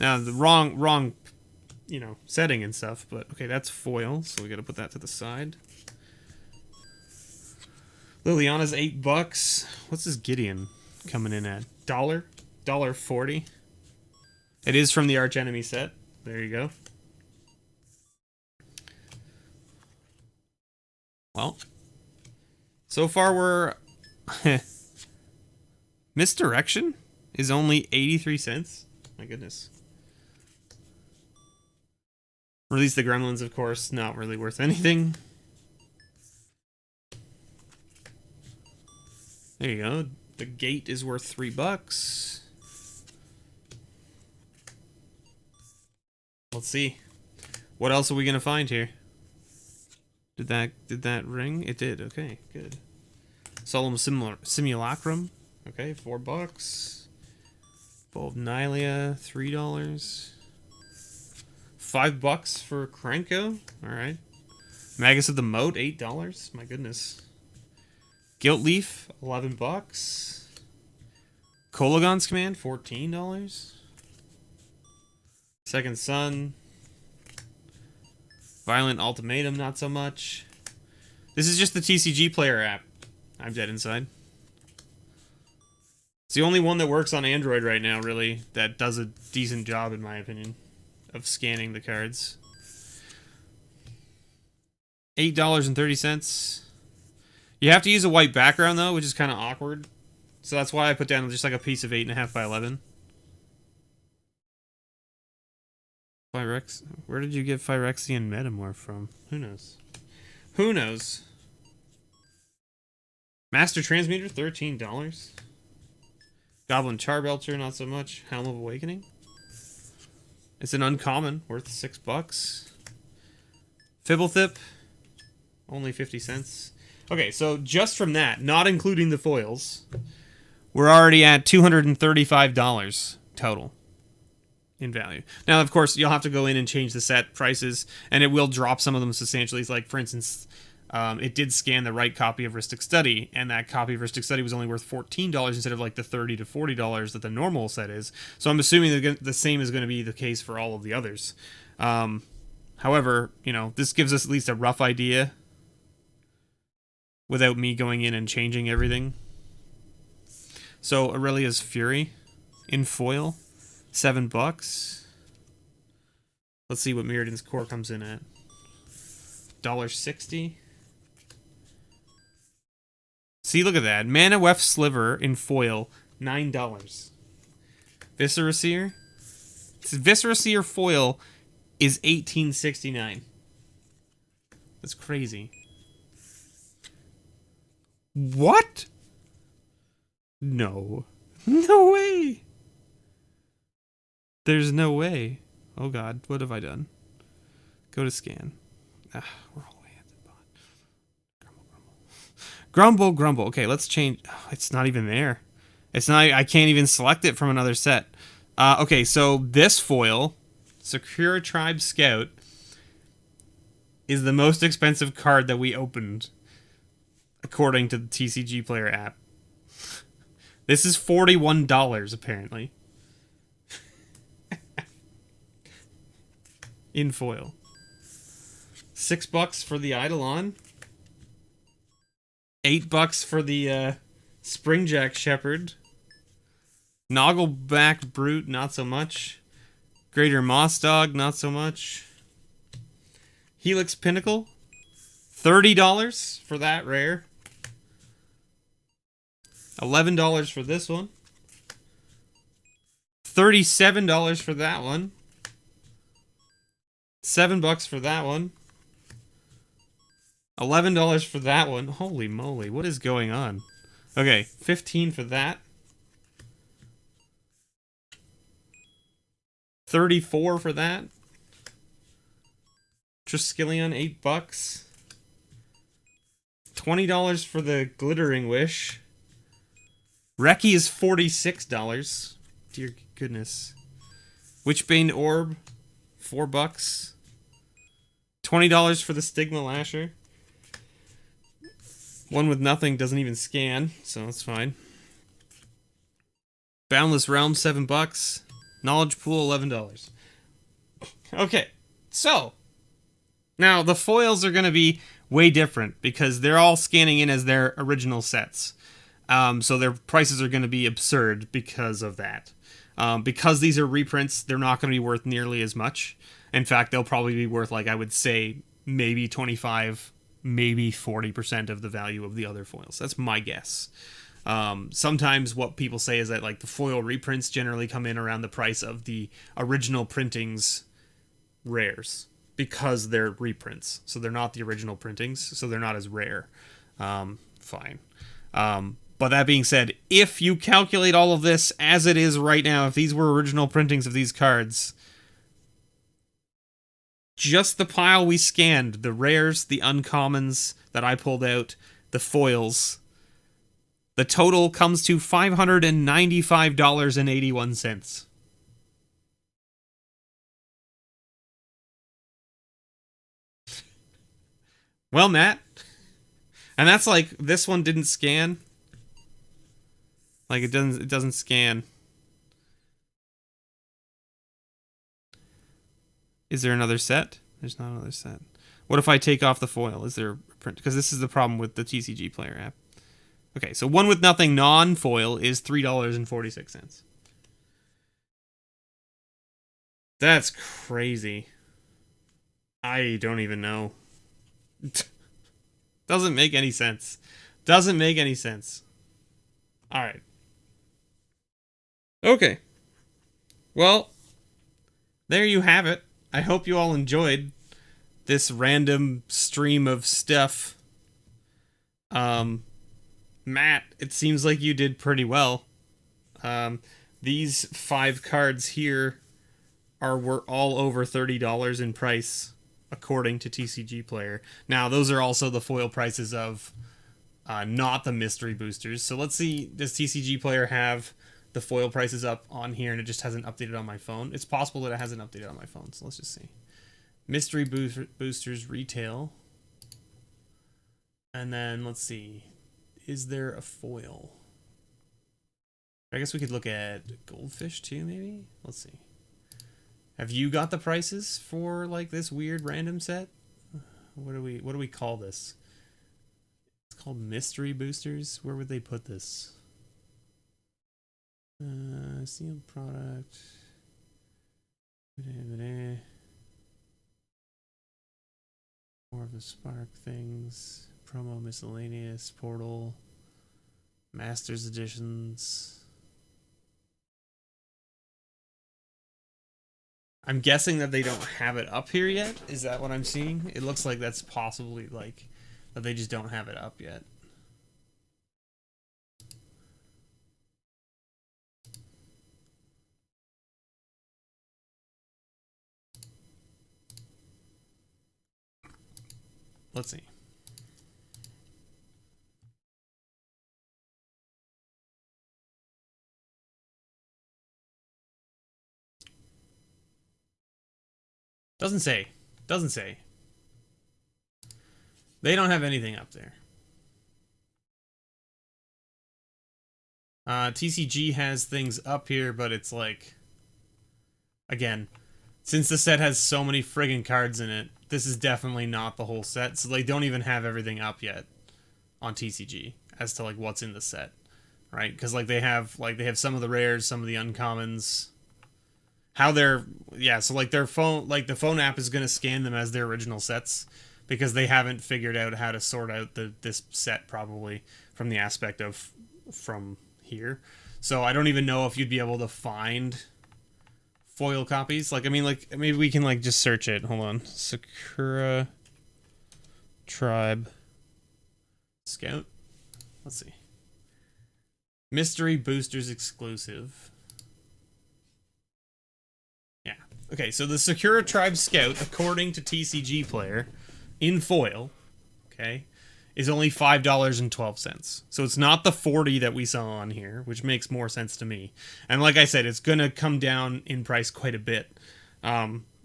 Now the wrong, you know, setting and stuff. But okay, that's foil, so we got to put that to the side. Liliana's $8. What's this Gideon coming in at? $1.40. It is from the Arch Enemy set. There you go. Well, so far we're Misdirection is only 83 cents. My goodness. Release the Gremlins, of course, not really worth anything. There you go. The Gate is worth $3. Let's see. What else are we gonna find here? Did that ring? It did. Okay, good. Solemn Simulacrum. Okay, $4. Bulb Nylia, $3. $5 for Krenko. All right. Magus of the Moat, $8. My goodness. Gilt Leaf, $11. Kolagon's Command, $14. Second Son. Violent Ultimatum, not so much. This is just the TCG Player app. I'm dead inside. It's the only one that works on Android right now, really, that does a decent job, in my opinion, of scanning the cards. $8.30. You have to use a white background, though, which is kind of awkward. So that's why I put down just like a piece of 8.5 by 11. Phyrex. Where did you get Phyrexian Metamorph from? Who knows? Who knows? Master Transmuter, $13. Goblin Charbelcher, not so much. Helm of Awakening. It's an uncommon, worth $6. Fibblethip, only 50 cents. Okay, so just from that, not including the foils, we're already at $235 total in value. Now, of course, you'll have to go in and change the set prices, and it will drop some of them substantially. Like, for instance, it did scan the right copy of Rhystic Study, and that copy of Rhystic Study was only worth $14 instead of like the $30 to $40 that the normal set is. So I'm assuming that the same is going to be the case for all of the others. However, you know, this gives us at least a rough idea without me going in and changing everything. So Aurelia's Fury in foil, $7. Let's see what Mirrodin's Core comes in at. $1.60. See, look at that. Mana Weft Sliver in foil, $9. Viscera Seer foil is $18.69. That's crazy. What? No. No way. There's no way. Oh god, what have I done? Go to scan. Ah, we're all the way at the bottom. Grumble. Okay, let's change. Oh, it's not even there. It's not. I can't even select it from another set. Okay, so this foil, Sakura Tribe Scout, is the most expensive card that we opened, according to the TCG Player app. This is $41, apparently. In foil. $6 for the Eidolon. $8 for the Springjack Shepherd. Noggleback Brute, not so much. Greater Moss Dog, not so much. Helix Pinnacle, $30 for that rare. $11 for this one. $37 for that one. $7 for that one. $11 for that one. Holy moly, what is going on? Okay, $15 for that. $34 for that. Triskelion, $8. $20 for the Glittering Wish. Reki is $46. Dear goodness. Witchbane Orb, $4. $20 for the Stigma Lasher. One with nothing doesn't even scan, so that's fine. Boundless Realm, $7. Knowledge pool, $11. Okay, so now the foils are going to be way different because they're all scanning in as their original sets. So their prices are going to be absurd because of that. Because these are reprints, they're not going to be worth nearly as much. In fact, they'll probably be worth, like, I would say, maybe 25, maybe 40% of the value of the other foils. That's my guess. Sometimes what people say is that, like, the foil reprints generally come in around the price of the original printings rares because they're reprints. So they're not the original printings, so they're not as rare. Fine. But that being said, if you calculate all of this as it is right now, if these were original printings of these cards, just the pile we scanned, the rares, the uncommons that I pulled out, the foils, the total comes to $595.81. Well, Matt, and that's like, this one didn't scan. Like, it doesn't scan. Is there another set? There's not another set. What if I take off the foil? Is there a print? Because this is the problem with the TCG Player app. Okay, so one with nothing non-foil is $3.46. That's crazy. I don't even know. Doesn't make any sense. Doesn't make any sense. All right. Okay. Well, there you have it. I hope you all enjoyed this random stream of stuff. Matt, it seems like you did pretty well. These 5 cards here were all over $30 in price, according to TCG Player. Now, those are also the foil prices of not the mystery boosters. So let's see, does TCG Player have the foil prices up on here and it just hasn't updated on my phone? It's possible that it hasn't updated on my phone, so let's just see. Mystery boosters retail. And then let's see. Is there a foil? I guess we could look at goldfish too, maybe? Let's see. Have you got the prices for like this weird random set? What do we call this? It's called mystery boosters. Where would they put this? Sealed product. More of the Spark things. Promo miscellaneous. Portal. Masters editions. I'm guessing that they don't have it up here yet. Is that what I'm seeing? It looks like that's possibly like that they just don't have it up yet. Let's see. Doesn't say. Doesn't say. They don't have anything up there. TCG has things up here, but it's like, again, since the set has so many friggin' cards in it, this is definitely not the whole set. So they don't even have everything up yet on TCG as to like what's in the set, right? Because like they have some of the rares, some of the uncommons. How they're, yeah, so like their phone, like the phone app is going to scan them as their original sets because they haven't figured out how to sort out this set probably from the aspect of from here. So I don't even know if you'd be able to find foil copies. Like, I mean, like maybe we can like just search it. Hold on. Sakura Tribe Scout. Let's see. Mystery Boosters exclusive. Yeah. Okay, so the Sakura Tribe Scout, according to TCG Player, in foil, okay, is only $5.12. So it's not the 40 that we saw on here, which makes more sense to me. And like I said, it's going to come down in price quite a bit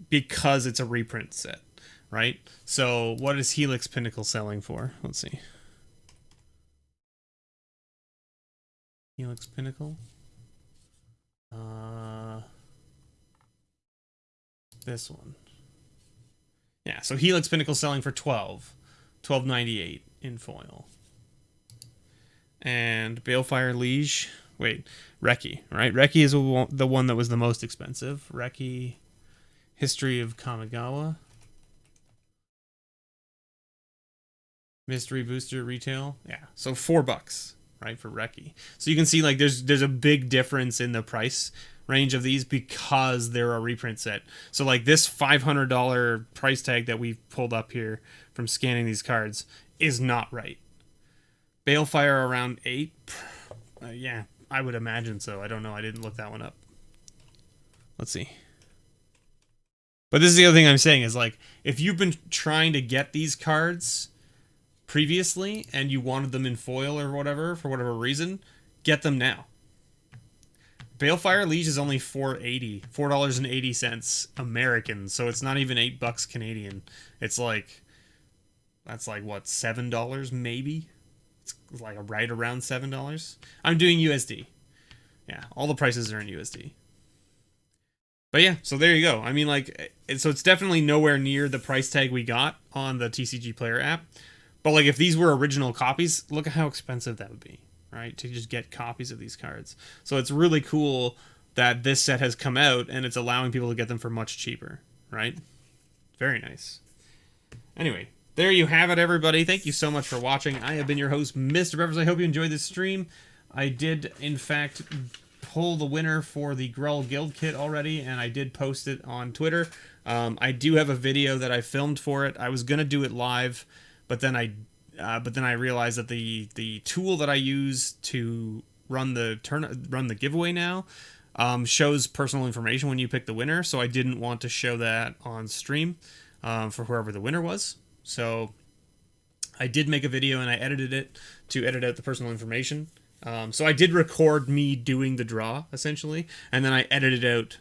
because it's a reprint set, right? So what is Helix Pinnacle selling for? Let's see. Helix Pinnacle. This one. Yeah, so Helix Pinnacle selling for $12.98 in foil. And Balefire Liege, wait, Reki, right? Reki is the one that was the most expensive. Reki, History of Kamigawa. Mystery Booster retail, yeah, so $4, right, for Reki. So you can see like there's a big difference in the price range of these because they're a reprint set. So like this $500 price tag that we've pulled up here from scanning these cards is not right. Balefire around 8, yeah, I would imagine so. I don't know, I didn't look that one up. Let's see. But this is the other thing I'm saying is like if you've been trying to get these cards previously and you wanted them in foil or whatever for whatever reason, get them now. Balefire Liege is only $4.80 American, so it's not even $8 Canadian. It's like, that's like what, $7 maybe? It's like right around $7. I'm doing USD. Yeah, all the prices are in USD. But yeah, so there you go. I mean, like, so it's definitely nowhere near the price tag we got on the TCG Player app. But like if these were original copies, look at how expensive that would be, right? To just get copies of these cards. So it's really cool that this set has come out and it's allowing people to get them for much cheaper, right? Very nice. Anyway, there you have it, everybody. Thank you so much for watching. I have been your host, MrBevers. I hope you enjoyed this stream. I did, in fact, pull the winner for the Grull Guild Kit already, and I did post it on Twitter. I do have a video that I filmed for it. I was going to do it live, but then I realized that the tool that I use to run the giveaway now shows personal information when you pick the winner, so I didn't want to show that on stream for whoever the winner was. So I did make a video and I edited it to edit out the personal information. So I did record me doing the draw essentially, and then I edited out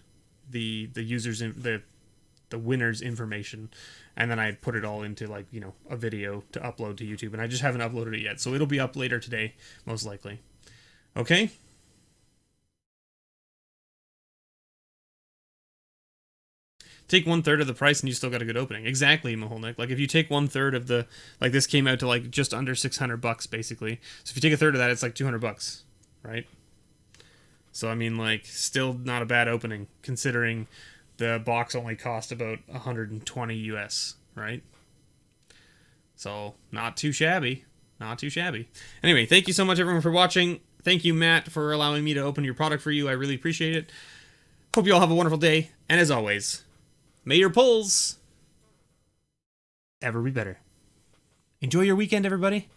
the user's the winner's information. And then I put it all into, like, you know, a video to upload to YouTube. And I just haven't uploaded it yet. So it'll be up later today, most likely. Okay? Take 1/3 of the price and you still got a good opening. Exactly, Maholnik. Like, if you take 1/3 of the... Like, this came out to, like, just under $600, basically. So if you take a third of that, it's like $200, right? So, I mean, like, still not a bad opening, considering... the box only cost about 120 US, right? So, not too shabby. Not too shabby. Anyway, thank you so much, everyone, for watching. Thank you, Matt, for allowing me to open your product for you. I really appreciate it. Hope you all have a wonderful day. And as always, may your pulls ever be better. Enjoy your weekend, everybody.